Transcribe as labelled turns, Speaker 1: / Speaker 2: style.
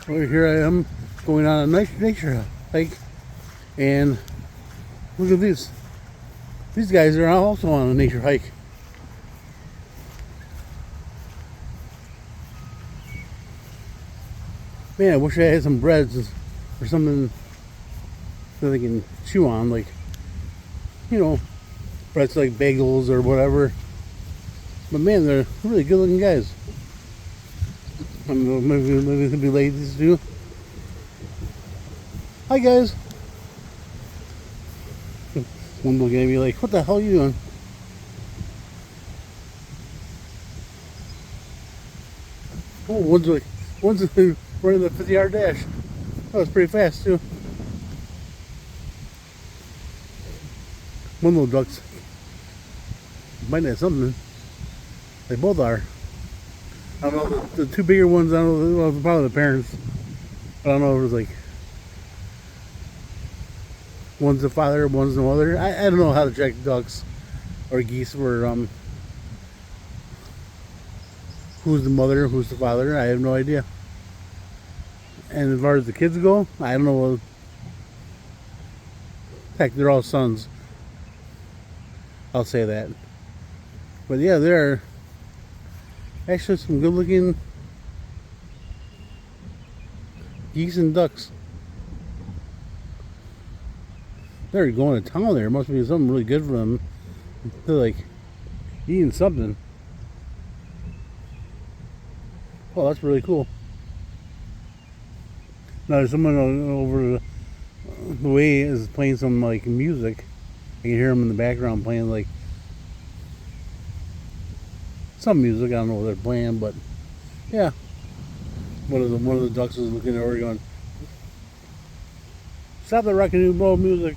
Speaker 1: Well, here I am going on a nice nature hike, and look at this. These guys are also on a nature hike. Man, I wish I had some breads or something that they can chew on, like, you know, breads like bagels or whatever. But man, they're really good looking guys. I don't know, maybe they could be ladies too. Hi guys. One looking at me like, what the hell are you doing? Oh, one's running the 50-yard dash. That was pretty fast too. One little duck's might have something. They both are. I don't know, the two bigger ones, I don't know, well, probably the parents. I don't know if it was like one's the father, one's the mother. I don't know how to check ducks or geese for who's the mother, who's the father. I have no idea. And as far as the kids go, I don't know. Heck, they're all sons. I'll say that. But yeah, there are actually some good looking geese and ducks. They're going to town there. Must be something really good for them. They're like eating something. Oh, that's really cool. Now there's someone over the way is playing some like music. I can hear them in the background playing like some music. I don't know what they're playing, but yeah. One of the ducks is looking over going, "Stop the rock and roll music."